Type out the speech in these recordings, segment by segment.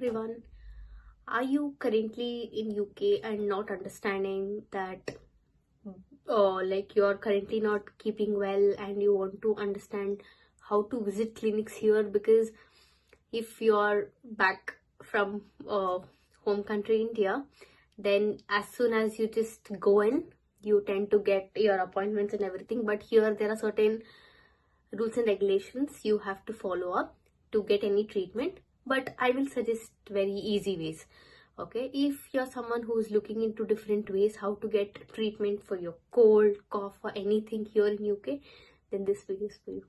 everyone. Are you currently in UK and not understanding that like you're currently not keeping well and you want to understand how to visit clinics here? Because if you're back from home country India, then as soon as you just go in, you tend to get your appointments and everything. But here there are certain rules and regulations you have to follow up to get any treatment. But I will suggest very easy ways. Okay, if you're someone who is looking into different ways how to get treatment for your cold, cough, or anything here in UK, then this video is for you.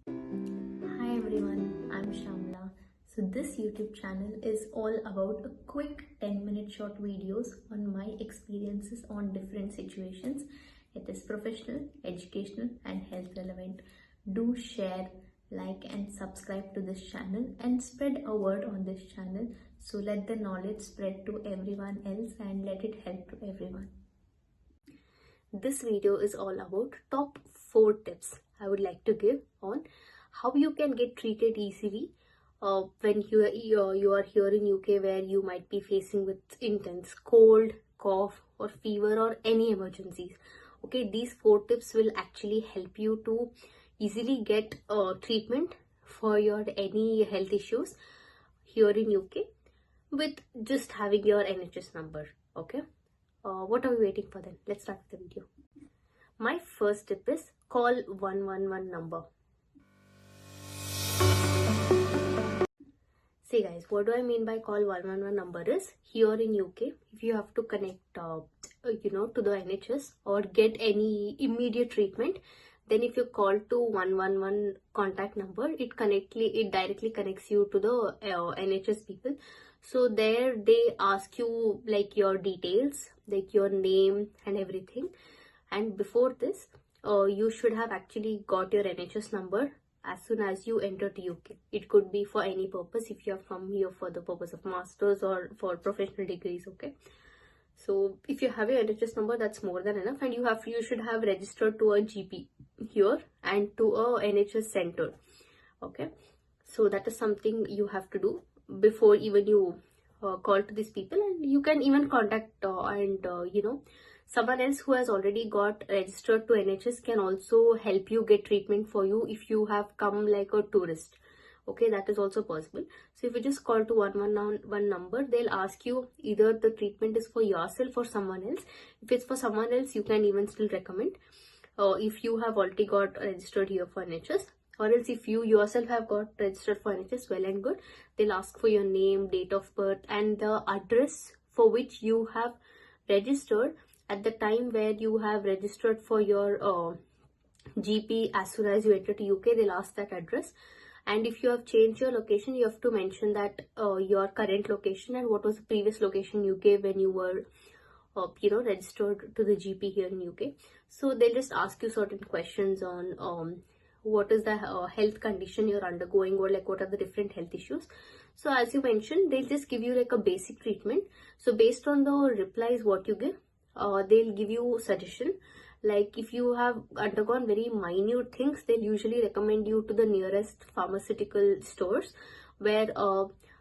Hi everyone, I'm Shamla. So this YouTube channel is all about a quick 10-minute short videos on my experiences on different situations. It is professional, educational and health relevant. Do share, like and subscribe to this channel and spread a word on this channel. So let the knowledge spread to everyone else and let it help to everyone. This video is all about top 4 tips I would like to give on how you can get treated easily when you are here in UK, where you might be facing with intense cold, cough or fever or any emergencies. Okay, these 4 tips will actually help you to easily get treatment for your any health issues here in UK with just having your NHS number. Okay, what are we waiting for then? Let's start the video. My first tip is call 111 number. See guys, what do I mean by call 111 number is, here in UK, if you have to connect to the NHS or get any immediate treatment, then if you call to 111 contact number, it directly connects you to the NHS people. So there they ask you like your details, like your name and everything. And before this, you should have actually got your NHS number as soon as you enter the UK. It could be for any purpose, if you have come here for the purpose of masters or for professional degrees. Okay, so if you have your NHS number, that's more than enough. And you should have registered to a GP here and to a NHS center. Okay, so that is something you have to do before even you call to these people. And you can even contact someone else who has already got registered to NHS can also help you get treatment for you if you have come like a tourist. Okay, that is also possible. So if you just call to 111 number, they'll ask you either the treatment is for yourself or someone else. If it's for someone else, you can even still recommend if you have already got registered here for NHS. Or else if you yourself have got registered for NHS, well and good. They'll ask for your name, date of birth and the address for which you have registered at the time where you have registered for your GP. As soon as you enter to UK, they'll ask that address. And if you have changed your location, you have to mention that your current location and what was the previous location you gave when you were registered to the GP here in UK. So they'll just ask you certain questions on what is the health condition you're undergoing, or like what are the different health issues. So as you mentioned, they'll just give you like a basic treatment. So based on the replies what you give, they'll give you suggestion. Like if you have undergone very minute things, they'll usually recommend you to the nearest pharmaceutical stores, where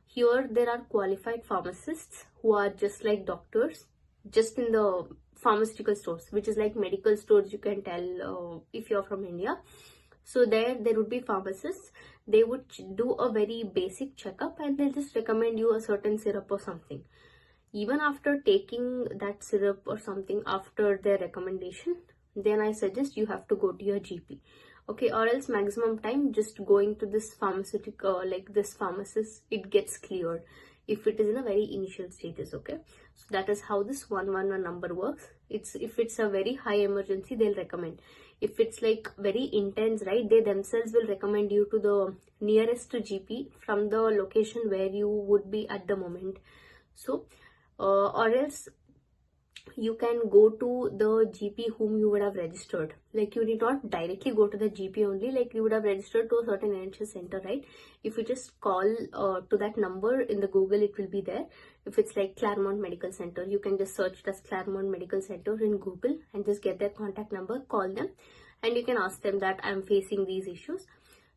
here there are qualified pharmacists who are just like doctors, just in the pharmaceutical stores, which is like medical stores, you can tell if you're from India. So there would be pharmacists. They would do a very basic checkup and they'll just recommend you a certain syrup or something. Even after taking that syrup or something after their recommendation, then I suggest you have to go to your GP. Okay, or else maximum time just going to this pharmaceutical, like this pharmacist, it gets cleared if it is in a very initial stages. Okay, so that is how this 111 number works. If it's a very high emergency, they'll recommend. If it's like very intense, right, they themselves will recommend you to the nearest GP from the location where you would be at the moment. So or else you can go to the GP whom you would have registered. Like you need not directly go to the GP only, like you would have registered to a certain NHS center, right? If you just call to that number in the Google, it will be there. If it's like Claremont Medical Center, you can just search as Claremont Medical Center in Google and just get their contact number, call them, and you can ask them that I'm facing these issues.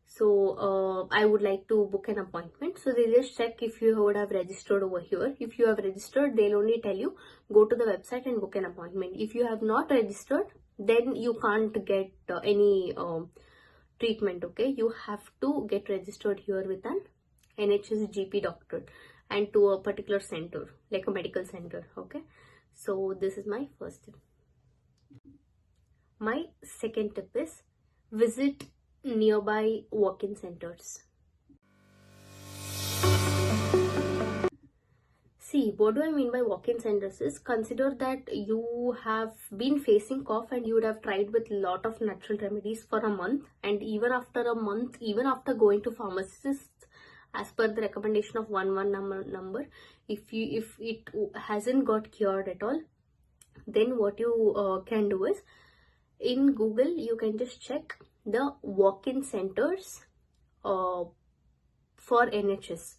So I would like to book an appointment. So they'll just check if you would have registered over here. If you have registered, they'll only tell you go to the website and book an appointment. If you have not registered, then you can't get any treatment. Okay, you have to get registered here with an NHS GP doctor and to a particular center, like a medical center. Okay, so this is my first tip. My second tip is visit nearby walk-in centers. See, what do I mean by walk-in centers is, consider that you have been facing cough and you would have tried with lot of natural remedies for a month, and even after a month, even after going to pharmacists as per the recommendation of 111 number, if it hasn't got cured at all, then what you can do is, in Google you can just check the walk-in centers for NHS.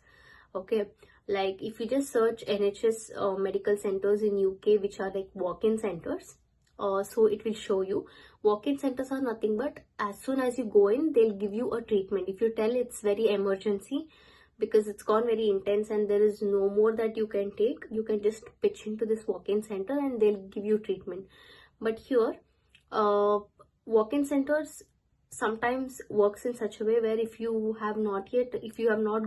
Okay, like if you just search NHS medical centers in UK, which are like walk-in centers, so it will show you. Walk-in centers are nothing but, as soon as you go in, they'll give you a treatment. If you tell it's very emergency because it's gone very intense and there is no more that you can take, you can just pitch into this walk-in center and they'll give you treatment. But here walk-in centers sometimes works in such a way where if you have not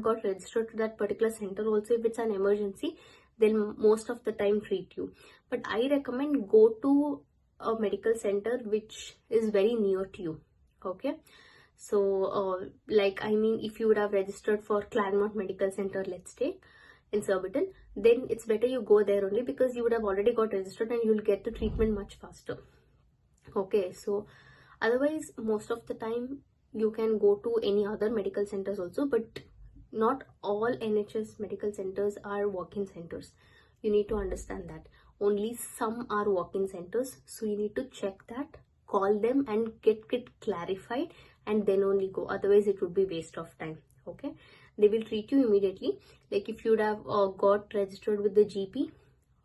got registered to that particular center also, if it's an emergency, they'll most of the time treat you. But I recommend go to a medical center which is very near to you. Okay, so like I mean, if you would have registered for Claremont Medical Center, let's say in Surbiton, then it's better you go there only, because you would have already got registered and you'll get the treatment much faster. Okay, so otherwise most of the time you can go to any other medical centers also, but not all NHS medical centers are walk-in centers. You need to understand that only some are walk-in centers, so you need to check that, call them and get it clarified, and then only go. Otherwise it would be waste of time. Okay, they will treat you immediately. Like if you would have got registered with the GP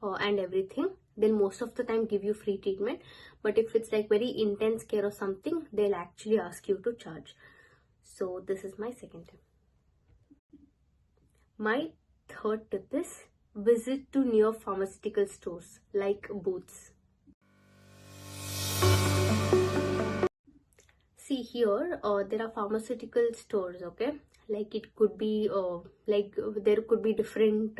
and everything, then most of the time give you free treatment. But if it's like very intense care or something, they'll actually ask you to charge. So this is my second tip. My third tip is visit to near pharmaceutical stores like Boots. See here, there are pharmaceutical stores. Okay, like it could be there could be different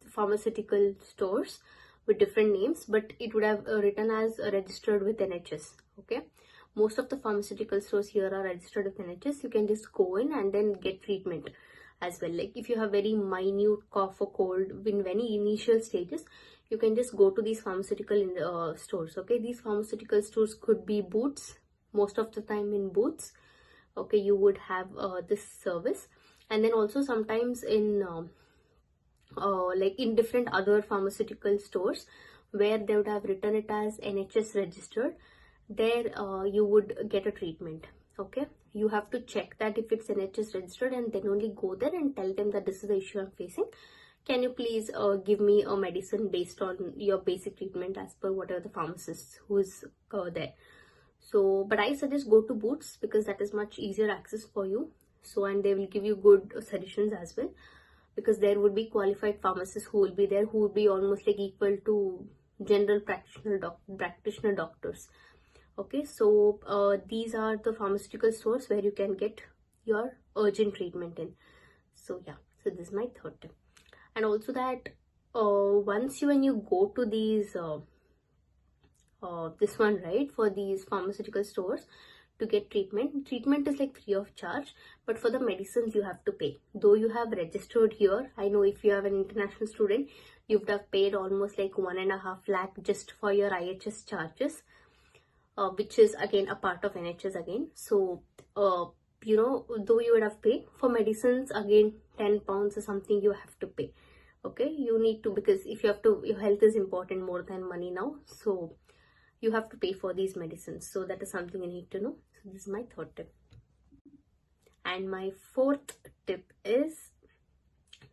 pharmaceutical stores with different names, but it would have written as registered with NHS. Okay, most of the pharmaceutical stores here are registered with NHS. You can just go in and then get treatment as well. Like if you have very minute cough or cold in very initial stages, you can just go to these pharmaceutical stores. Okay, these pharmaceutical stores could be Boots. Most of the time in Boots, okay, you would have this service. And then also sometimes in like in different other pharmaceutical stores where they would have written it as NHS registered, there you would get a treatment. Okay, you have to check that if it's NHS registered, and then only go there and tell them that this is the issue I'm facing. Can you please give me a medicine based on your basic treatment as per whatever the pharmacist who is there. So, but I suggest go to Boots because that is much easier access for you. So, and they will give you good suggestions as well, because there would be qualified pharmacists who will be there, who would be almost like equal to general practitioner doctors. Okay, so these are the pharmaceutical stores where you can get your urgent treatment in. So yeah, so this is my third tip. And also that once when you go to these this one, right, for these pharmaceutical stores to get treatment is like free of charge, but for the medicines you have to pay. Though you have registered here, I know if you have an international student, you would have paid almost like 1.5 lakh just for your IHS charges, which is again a part of NHS again. So you know, though you would have paid for medicines, again 10 pounds or something you have to pay. Okay, you need to, because if you have to, your health is important more than money now, so you have to pay for these medicines. So that is something you need to know. So this is my third tip. And my fourth tip is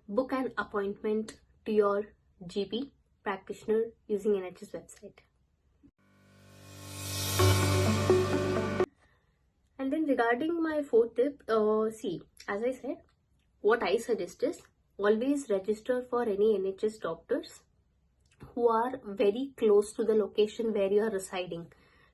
book an appointment to your GP practitioner using NHS website. And then regarding my fourth tip, see, as I said, what I suggest is always register for any NHS doctors who are very close to the location where you are residing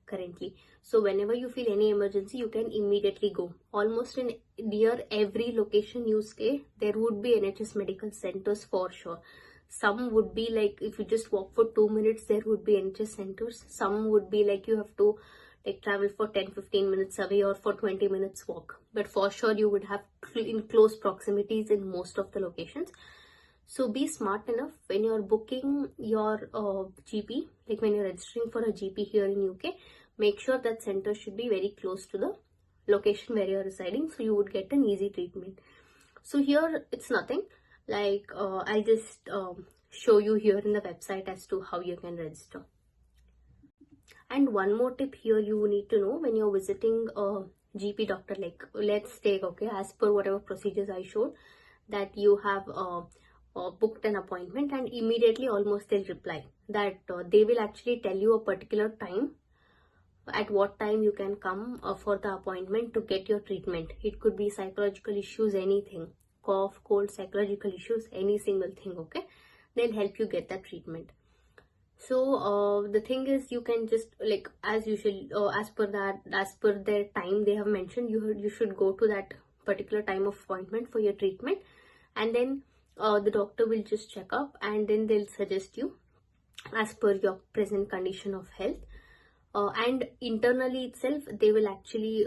currently. So whenever you feel any emergency, you can immediately go. Almost in near every location you stay, there would be NHS medical centers for sure. Some would be like, if you just walk for 2 minutes, there would be NHS centers. Some would be like you have to like travel for 10-15 minutes away or for 20 minutes walk. But for sure you would have in close proximities in most of the locations. So be smart enough when you're booking your GP, like when you're registering for a GP here in UK, make sure that center should be very close to the location where you're residing, so you would get an easy treatment. So here it's nothing, like I'll just show you here in the website as to how you can register. And one more tip here you need to know when you're visiting a GP doctor, like let's take, okay, as per whatever procedures I showed, that you have booked an appointment, and immediately almost they'll reply that they will actually tell you a particular time at what time you can come for the appointment to get your treatment. It could be psychological issues, anything, cough, cold, psychological issues, any single thing, okay, they'll help you get that treatment. So the thing is, you can just like as usual, as per their time they have mentioned, you should go to that particular time of appointment for your treatment, and then the doctor will just check up, and then they'll suggest you as per your present condition of health. And internally itself, they will actually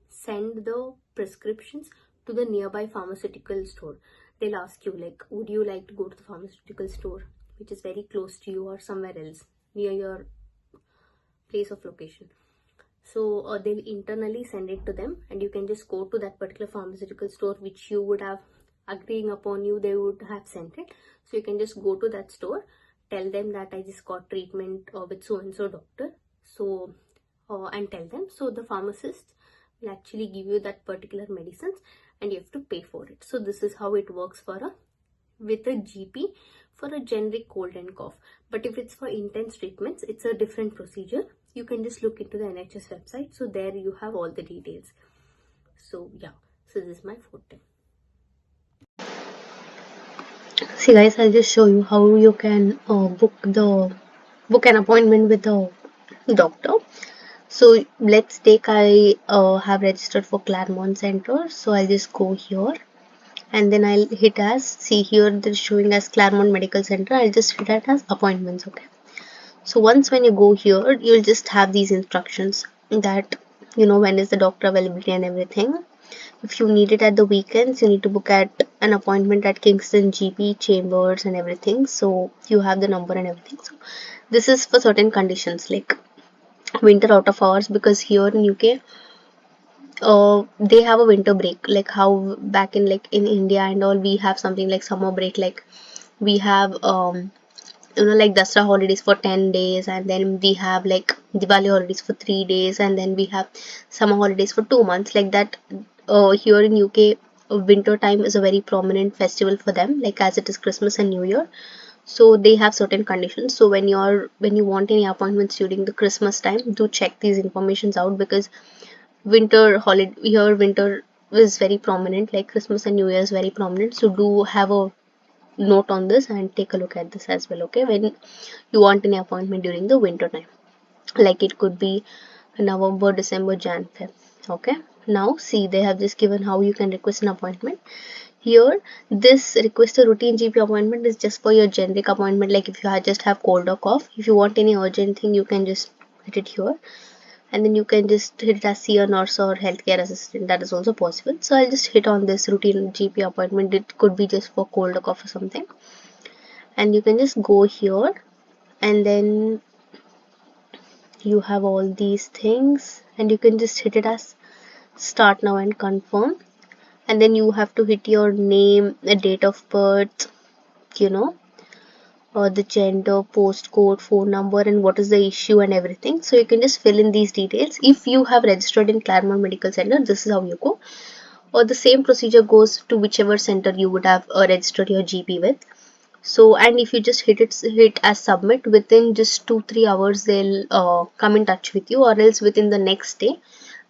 send the prescriptions to the nearby pharmaceutical store. They'll ask you like, would you like to go to the pharmaceutical store which is very close to you or somewhere else near your place of location. So they'll internally send it to them, and you can just go to that particular pharmaceutical store which you would have agreeing upon you, they would have sent it. So you can just go to that store, tell them that I just got treatment with so and so doctor, so and tell them. So the pharmacist will actually give you that particular medicines, and you have to pay for it. So this is how it works with a GP for a generic cold and cough. But if it's for intense treatments, it's a different procedure. You can just look into the NHS website, so there you have all the details. So yeah, so this is my fourth tip. See guys, I'll just show you how you can book an appointment with a doctor. So let's take I have registered for Claremont Center, so I'll just go here, and then I'll hit as, see here they're showing as Claremont Medical Center, I'll just hit it as appointments. Okay, so once when you go here, you'll just have these instructions that when is the doctor availability and everything. If you need it at the weekends, you need to book at an appointment at Kingston GP Chambers and everything, so you have the number and everything. So this is for certain conditions like winter out of hours, because here in UK they have a winter break, like how back in like in India and all we have something like summer break, like we have like Dasra holidays for 10 days, and then we have like Diwali holidays for 3 days, and then we have summer holidays for 2 months, like that. Here in UK, winter time is a very prominent festival for them, like as it is Christmas and New Year. So they have certain conditions. So when you want any appointments during the Christmas time, do check these informations out, because winter holiday here, winter is very prominent, like Christmas and New Year is very prominent. So do have a note on this and take a look at this as well, okay, when you want any appointment during the winter time, like it could be November, December, Jan, Feb. Okay, now see, they have just given how you can request an appointment. Here this request a routine GP appointment is just for your generic appointment, like if you just have cold or cough. If you want any urgent thing, you can just hit it here, and then you can just hit it as see a nurse or healthcare assistant, that is also possible. So I'll just hit on this routine GP appointment. It could be just for cold or cough or something, and you can just go here, and then you have all these things, and you can just hit it as start now and confirm, and then you have to hit your name, the date of birth, or the gender, postcode, phone number, and what is the issue and everything. So you can just fill in these details. If you have registered in Claremont Medical Center, this is how you go, or the same procedure goes to whichever center you would have registered your GP with. So, and if you just hit as submit, within just 2-3 hours they'll come in touch with you, or else within the next day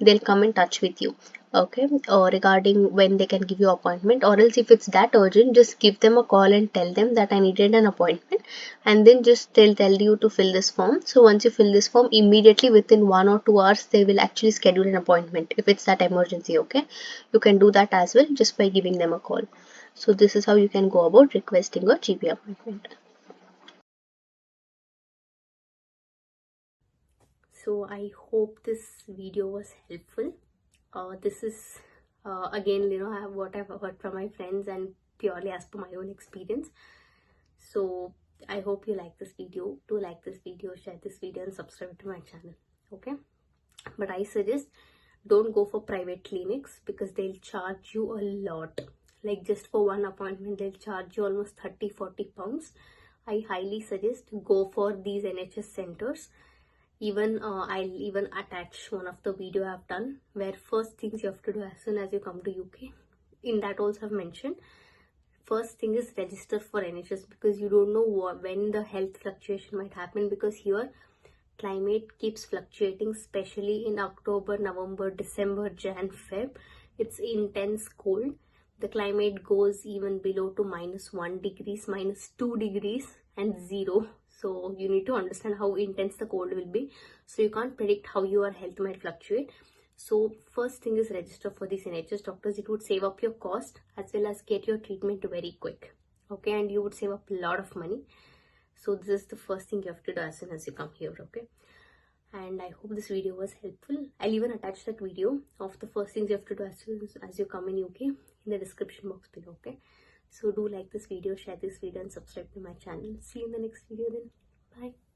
they'll come in touch with you, okay, regarding when they can give you appointment. Or else if it's that urgent, just give them a call and tell them that I needed an appointment, and then just they'll tell you to fill this form. So once you fill this form, immediately within 1 or 2 hours they will actually schedule an appointment if it's that emergency, okay. You can do that as well just by giving them a call. So this is how you can go about requesting a GP appointment. So I hope this video was helpful. This is again, what I've heard from my friends and purely as per my own experience. So I hope you like this video. Do like this video, share this video, and subscribe to my channel. Okay. But I suggest don't go for private clinics because they'll charge you a lot. Like just for one appointment, they'll charge you almost 30-40 pounds. I highly suggest go for these NHS centers. Even I'll even attach one of the video I've done where first things you have to do as soon as you come to UK. In that also I've mentioned, first thing is register for NHS, because you don't know when the health fluctuation might happen, because here climate keeps fluctuating, especially in October, November, December, Jan, Feb. It's intense cold. The climate goes even below to -1 degrees, -2 degrees, and 0. So you need to understand how intense the cold will be. So you can't predict how your health might fluctuate. So first thing is register for these NHS doctors. It would save up your cost as well as get your treatment very quick. Okay, and you would save up a lot of money. So this is the first thing you have to do as soon as you come here, okay. And I hope this video was helpful. I'll even attach that video of the first things you have to do as soon as you come in UK in the description box below, okay. So do like this video, share this video, and subscribe to my channel. See you in the next video then. Bye.